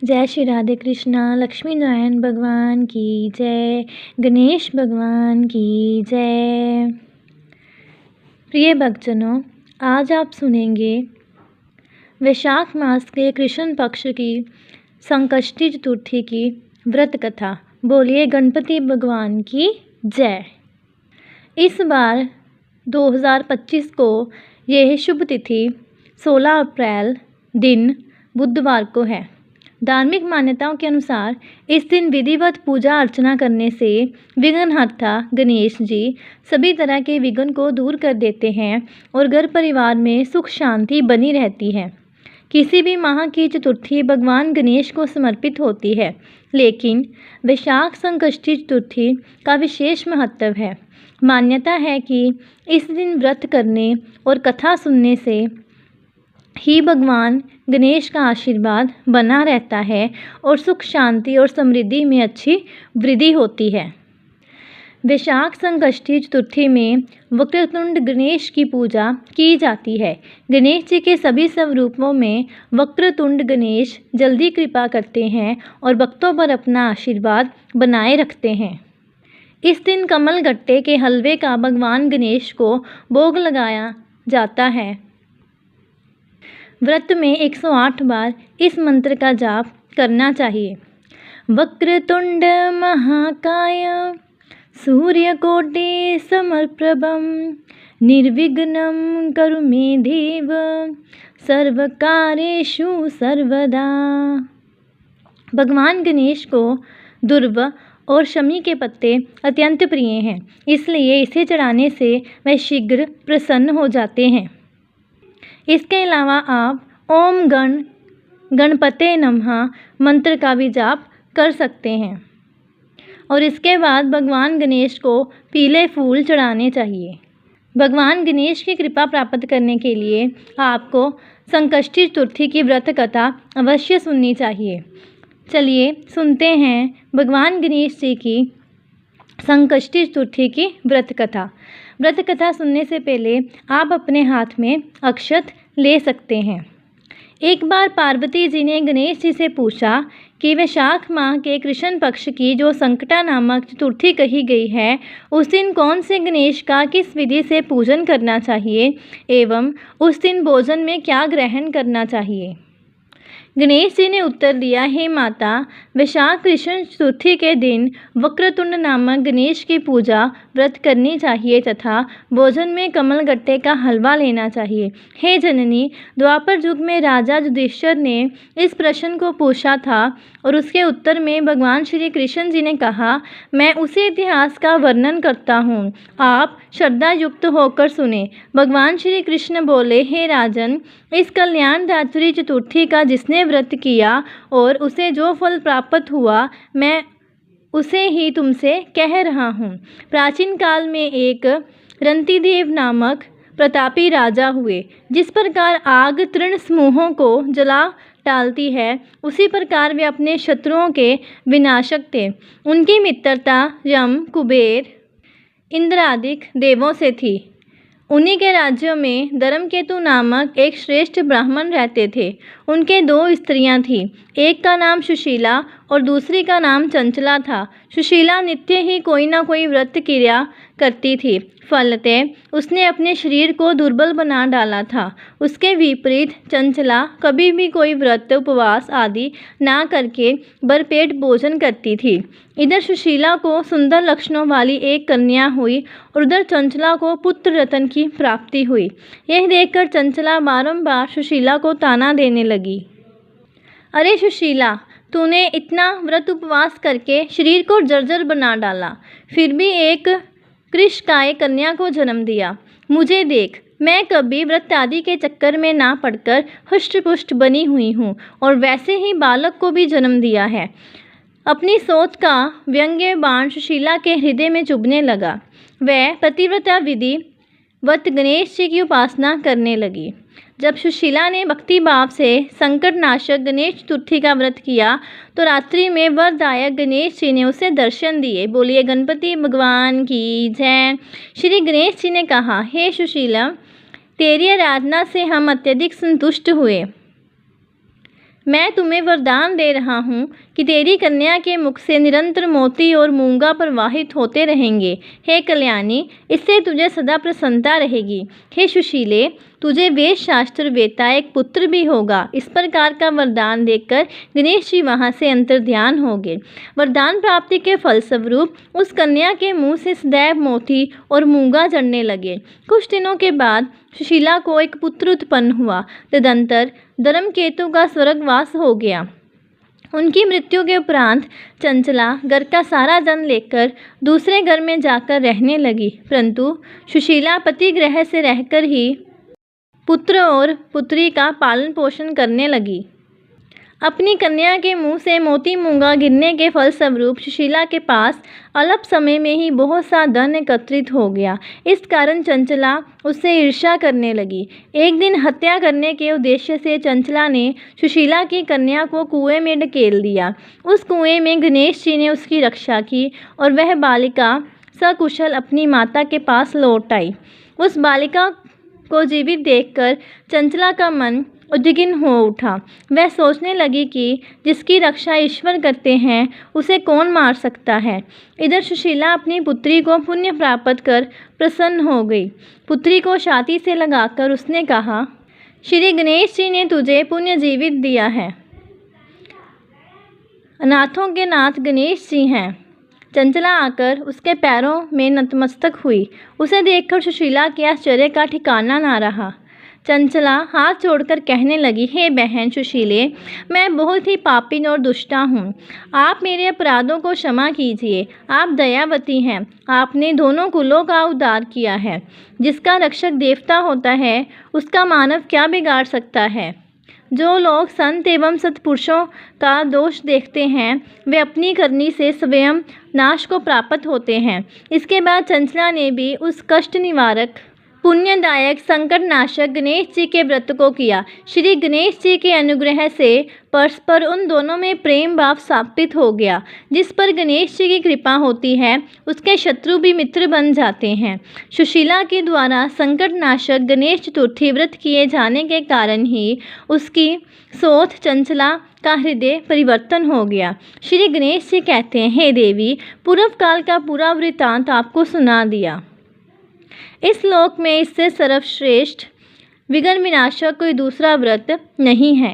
जय श्री राधे कृष्णा। लक्ष्मी नारायण भगवान की जय। गणेश भगवान की जय। प्रिय भक्तजनों, आज आप सुनेंगे वैशाख मास के कृष्ण पक्ष की संकष्टी चतुर्थी की व्रत कथा। बोलिए गणपति भगवान की जय। इस बार 2025 को यह शुभ तिथि 16 अप्रैल दिन बुधवार को है। धार्मिक मान्यताओं के अनुसार इस दिन विधिवत पूजा अर्चना करने से विघ्नहर्ता गणेश जी सभी तरह के विघ्न को दूर कर देते हैं और घर परिवार में सुख शांति बनी रहती है। किसी भी माह की चतुर्थी भगवान गणेश को समर्पित होती है, लेकिन वैशाख संकष्टी चतुर्थी का विशेष महत्व है। मान्यता है कि इस दिन व्रत करने और कथा सुनने से ही भगवान गणेश का आशीर्वाद बना रहता है और सुख शांति और समृद्धि में अच्छी वृद्धि होती है। वैशाख संकष्टी चतुर्थी में वक्रतुंड गणेश की पूजा की जाती है। गणेश जी के सभी स्वरूपों में वक्रतुंड गणेश जल्दी कृपा करते हैं और भक्तों पर अपना आशीर्वाद बनाए रखते हैं। इस दिन कमल गट्टे के हलवे का भगवान गणेश को भोग लगाया जाता है। व्रत में 108 बार इस मंत्र का जाप करना चाहिए। वक्रतुंड महाकाय सूर्यकोटि समप्रभं निर्विघ्नं कुरु मे देव सर्वकार्येषु सर्वदा। भगवान गणेश को दुर्व और शमी के पत्ते अत्यंत प्रिय हैं, इसलिए इसे चढ़ाने से वह शीघ्र प्रसन्न हो जाते हैं। इसके अलावा आप ओम गणपते नमः मंत्र का भी जाप कर सकते हैं और इसके बाद भगवान गणेश को पीले फूल चढ़ाने चाहिए। भगवान गणेश की कृपा प्राप्त करने के लिए आपको संकष्टी चतुर्थी की व्रत कथा अवश्य सुननी चाहिए। चलिए सुनते हैं भगवान गणेश जी की संकष्टी चतुर्थी की व्रत कथा। व्रत कथा सुनने से पहले आप अपने हाथ में अक्षत ले सकते हैं। एक बार पार्वती जी ने गणेश जी से पूछा कि वैशाख माह के कृष्ण पक्ष की जो संकटा नामक चतुर्थी कही गई है, उस दिन कौन से गणेश का किस विधि से पूजन करना चाहिए एवं उस दिन भोजन में क्या ग्रहण करना चाहिए। गणेश जी ने उत्तर दिया, हे माता, वैशाख कृष्ण चतुर्थी के दिन वक्रतुंड नामक गणेश की पूजा व्रत करनी चाहिए तथा भोजन में कमल गट्टे का हलवा लेना चाहिए। हे जननी, द्वापर युग में राजा युधिष्ठिर ने इस प्रश्न को पूछा था और उसके उत्तर में भगवान श्री कृष्ण जी ने कहा, मैं उसी इतिहास का वर्णन करता हूँ, आप श्रद्धा युक्त होकर सुने। भगवान श्री कृष्ण बोले, हे राजन, इस कल्याणदात्री चतुर्थी का जिसने व्रत किया और उसे जो फल प्राप्त हुआ, मैं उसे ही तुमसे कह रहा हूँ। प्राचीन काल में एक रंतिदेव नामक प्रतापी राजा हुए। जिस प्रकार आग तृण समूहों को जला डालती है, उसी प्रकार वे अपने शत्रुओं के विनाशक थे। उनकी मित्रता यम, कुबेर, इंद्र आदि देवों से थी। उन्हीं के राज्यों में धर्मकेतु नामक एक श्रेष्ठ ब्राह्मण रहते थे। उनके 2 स्त्रियां थीं, एक का नाम सुशीला और दूसरी का नाम चंचला था। सुशीला नित्य ही कोई ना कोई व्रत क्रिया करती थी, फलतः उसने अपने शरीर को दुर्बल बना डाला था। उसके विपरीत चंचला कभी भी कोई व्रत उपवास आदि ना करके भरपेट भोजन करती थी। इधर सुशीला को सुंदर लक्षणों वाली एक कन्या हुई और उधर चंचला को पुत्र रत्न की प्राप्ति हुई। यह देखकर चंचला बारंबार सुशीला को ताना देने लगी, अरे सुशीला, तूने इतना व्रत उपवास करके शरीर को जर्जर बना डाला, फिर भी एक कृशकाय कन्या को जन्म दिया। मुझे देख, मैं कभी व्रत आदि के चक्कर में ना पड़कर हष्ट-पुष्ट बनी हुई हूँ और वैसे ही बालक को भी जन्म दिया है। अपनी सोच का व्यंग्य बाण सुशीला के हृदय में चुभने लगा। वह पतिव्रता विधि वत गणेश जी की उपासना करने लगी। जब सुशीला ने भक्ति भाव से संकटनाशक गणेश चतुर्थी का व्रत किया तो रात्रि में वरदायक गणेश जी ने उसे दर्शन दिए। बोलिए गणपति भगवान की जय। श्री गणेश जी ने कहा, हे सुशीला, तेरी आराधना से हम अत्यधिक संतुष्ट हुए। मैं तुम्हें वरदान दे रहा हूँ कि तेरी कन्या के मुख से निरंतर मोती और मूंगा प्रवाहित होते रहेंगे। हे कल्याणी, इससे तुझे सदा प्रसन्नता रहेगी। हे सुशीले, तुझे वेद शास्त्र वेता एक पुत्र भी होगा। इस प्रकार का वरदान देकर गणेश जी वहाँ से अंतर्ध्यान हो गए। वरदान प्राप्ति के फलस्वरूप उस कन्या के मुंह से सदैव मोती और मूंगा झड़ने लगे। कुछ दिनों के बाद सुशीला को एक पुत्र उत्पन्न हुआ। तदंतर धर्मकेतु का स्वर्गवास हो गया। उनकी मृत्यु के उपरांत चंचला घर का सारा धन लेकर दूसरे घर में जाकर रहने लगी, परंतु सुशीला पति गृह से रहकर ही पुत्र और पुत्री का पालन पोषण करने लगी। अपनी कन्या के मुंह से मोती मूंगा गिरने के फलस्वरूप सुशीला के पास अल्प समय में ही बहुत सा धन एकत्रित हो गया। इस कारण चंचला उससे ईर्ष्या करने लगी। एक दिन हत्या करने के उद्देश्य से चंचला ने सुशीला की कन्या को कुएं में ढकेल दिया। उस कुएं में गणेश जी ने उसकी रक्षा की और वह बालिका सकुशल अपनी माता के पास लौट आई। उस बालिका को जीवित देखकर चंचला का मन उद्विग्न हो उठा। वह सोचने लगी कि जिसकी रक्षा ईश्वर करते हैं उसे कौन मार सकता है। इधर सुशीला अपनी पुत्री को पुण्य प्राप्त कर प्रसन्न हो गई। पुत्री को छाती से लगाकर उसने कहा, श्री गणेश जी ने तुझे पुण्य जीवित दिया है। अनाथों के नाथ गणेश जी हैं। चंचला आकर उसके पैरों में नतमस्तक हुई। उसे देखकर सुशीला के आश्चर्य का ठिकाना ना रहा। चंचला हाथ जोड़कर कहने लगी, हे बहन सुशीले, मैं बहुत ही पापिन और दुष्टा हूँ। आप मेरे अपराधों को क्षमा कीजिए। आप दयावती हैं। आपने दोनों कुलों का उद्धार किया है। जिसका रक्षक देवता होता है उसका मानव क्या बिगाड़ सकता है। जो लोग संत एवं सत्पुरुषों का दोष देखते हैं वे अपनी करनी से स्वयं नाश को प्राप्त होते हैं। इसके बाद चंचला ने भी उस कष्ट निवारक पुण्यदायक संकटनाशक गणेश जी के व्रत को किया। श्री गणेश जी के अनुग्रह से परस्पर उन दोनों में प्रेम भाव स्थापित हो गया। जिस पर गणेश जी की कृपा होती है उसके शत्रु भी मित्र बन जाते हैं। सुशीला के द्वारा संकटनाशक गणेश चतुर्थी व्रत किए जाने के कारण ही उसकी सोच चंचला का हृदय परिवर्तन हो गया। श्री गणेश जी कहते हैं, हे देवी, पूर्व काल का पूरा वृत्तांत आपको सुना दिया। इस लोक में इससे सर्वश्रेष्ठ विघ्न विनाशक कोई दूसरा व्रत नहीं है।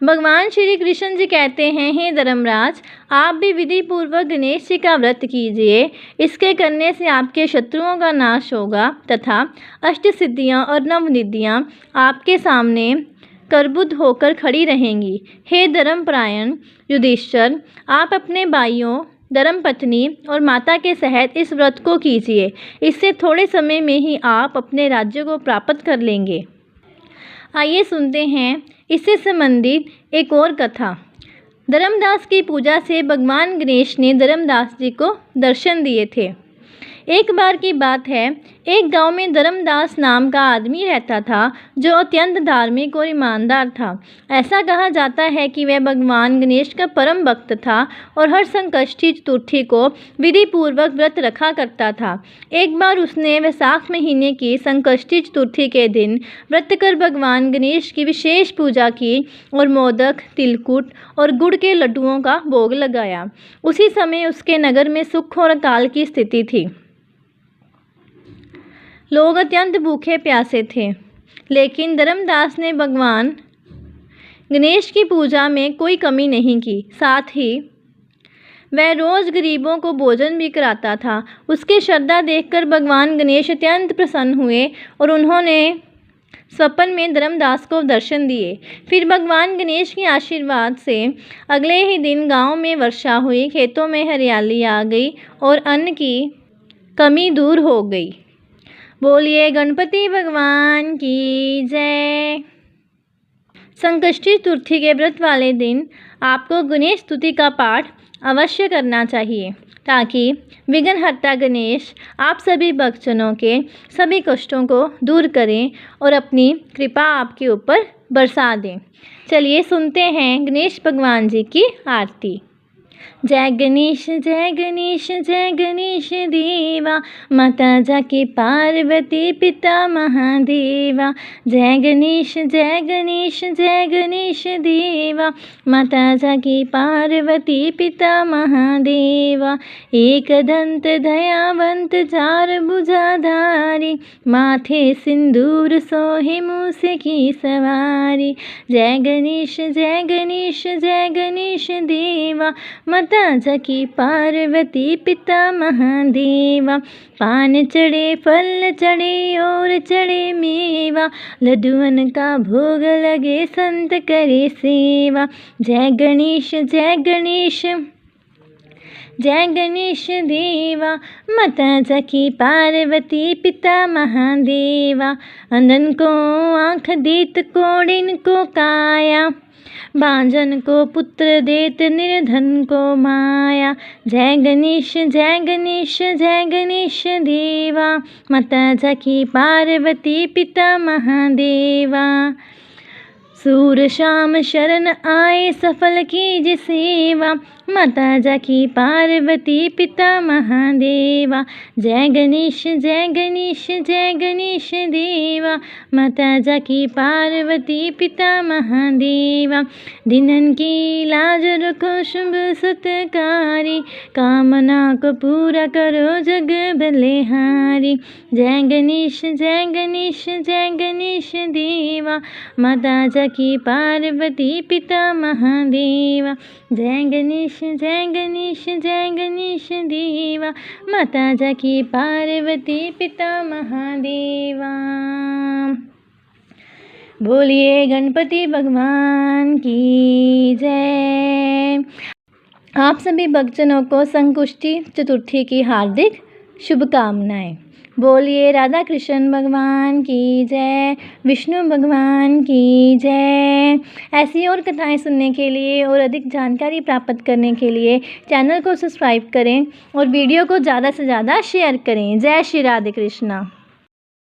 भगवान श्री कृष्ण जी कहते हैं, हे धर्मराज, आप भी विधि पूर्वक गणेश जी का व्रत कीजिए। इसके करने से आपके शत्रुओं का नाश होगा तथा अष्ट सिद्धियाँ और नवनिधियाँ आपके सामने करबुद्ध होकर खड़ी रहेंगी। हे धर्मपरायण युधिष्ठिर, आप अपने भाइयों, धर्मपत्नी और माता के सहित इस व्रत को कीजिए। इससे थोड़े समय में ही आप अपने राज्य को प्राप्त कर लेंगे। आइए सुनते हैं इससे संबंधित एक और कथा। धर्मदास की पूजा से भगवान गणेश ने धर्मदास जी को दर्शन दिए थे। एक बार की बात है, एक गांव में धर्मदास नाम का आदमी रहता था जो अत्यंत धार्मिक और ईमानदार था। ऐसा कहा जाता है कि वह भगवान गणेश का परम भक्त था और हर संकष्टी चतुर्थी को विधि पूर्वक व्रत रखा करता था। एक बार उसने वैशाख महीने की संकष्टी चतुर्थी के दिन व्रत कर भगवान गणेश की विशेष पूजा की और मोदक, तिलकुट और गुड़ के लड्डुओं का भोग लगाया। उसी समय उसके नगर में सुख और अकाल की स्थिति थी। लोग अत्यंत भूखे प्यासे थे, लेकिन धर्मदास ने भगवान गणेश की पूजा में कोई कमी नहीं की। साथ ही वह रोज़ गरीबों को भोजन भी कराता था। उसकी श्रद्धा देखकर भगवान गणेश अत्यंत प्रसन्न हुए और उन्होंने स्वप्न में धर्मदास को दर्शन दिए। फिर भगवान गणेश के आशीर्वाद से अगले ही दिन गांव में वर्षा हुई, खेतों में हरियाली आ गई और अन्न की कमी दूर हो गई। बोलिए गणपति भगवान की जय। संकष्टी चतुर्थी के व्रत वाले दिन आपको गणेश स्तुति का पाठ अवश्य करना चाहिए ताकि विघ्नहर्ता गणेश आप सभी भक्तजनों के सभी कष्टों को दूर करें और अपनी कृपा आपके ऊपर बरसा दें। चलिए सुनते हैं गणेश भगवान जी की आरती। जय गणेश जय गणेश जय गणेश देवा, माता जाकी पार्वती पिता महादेवा। जय गणेश जय गणेश जय गणेश देवा, माता जाकी पार्वती पिता महादेवा। एक दंत दयावंत चार भुजाधारी, माथे सिंदूर सोहे मूस की सवारी। जय गणेश जय गणेश जय गणेश देवा, माता जाकी पार्वती पिता महादेवा। पान चढ़े फल चढ़े और चढ़े मेवा, लड्डुअन का भोग लगे संत करे सेवा। जय गणेश जय गणेश जय गणेश देवा, माता जाकी पार्वती पिता महादेवा। अंधन को आँख देत कोढ़िन को काया, भांजन को पुत्र देत निर्धन को माया। जय गणेश जय गणेश जय गणेश देवा, माता जाकी पार्वती पिता महादेवा। सूर शाम शरण आए सफल कीज सेवा, माता जाकी पार्वती पिता महादेवा। जय गणेश जय गणेश जय गणेश देवा, माता जाकी पार्वती पिता महादेवा। दिनन की लाज रखो शुभ सत्कारी, कामना को पूरा करो जग बलिहारी। जय गणेश जय गणेश जय गणेश देवा, माता जाकी पार्वती पिता महादेवा। जय गणेश जय गणेश जय गणेश देवा, माता जाकी पार्वती पिता महादेवा। बोलिए गणपति भगवान की जय। आप सभी भक्तजनों को संकुष्टि चतुर्थी की हार्दिक शुभकामनाएं। बोलिए राधा कृष्ण भगवान की जय, विष्णु भगवान की जय। ऐसी और कथाएं सुनने के लिए और अधिक जानकारी प्राप्त करने के लिए चैनल को सब्सक्राइब करें और वीडियो को ज़्यादा से ज़्यादा शेयर करें। जय श्री राधे कृष्णा।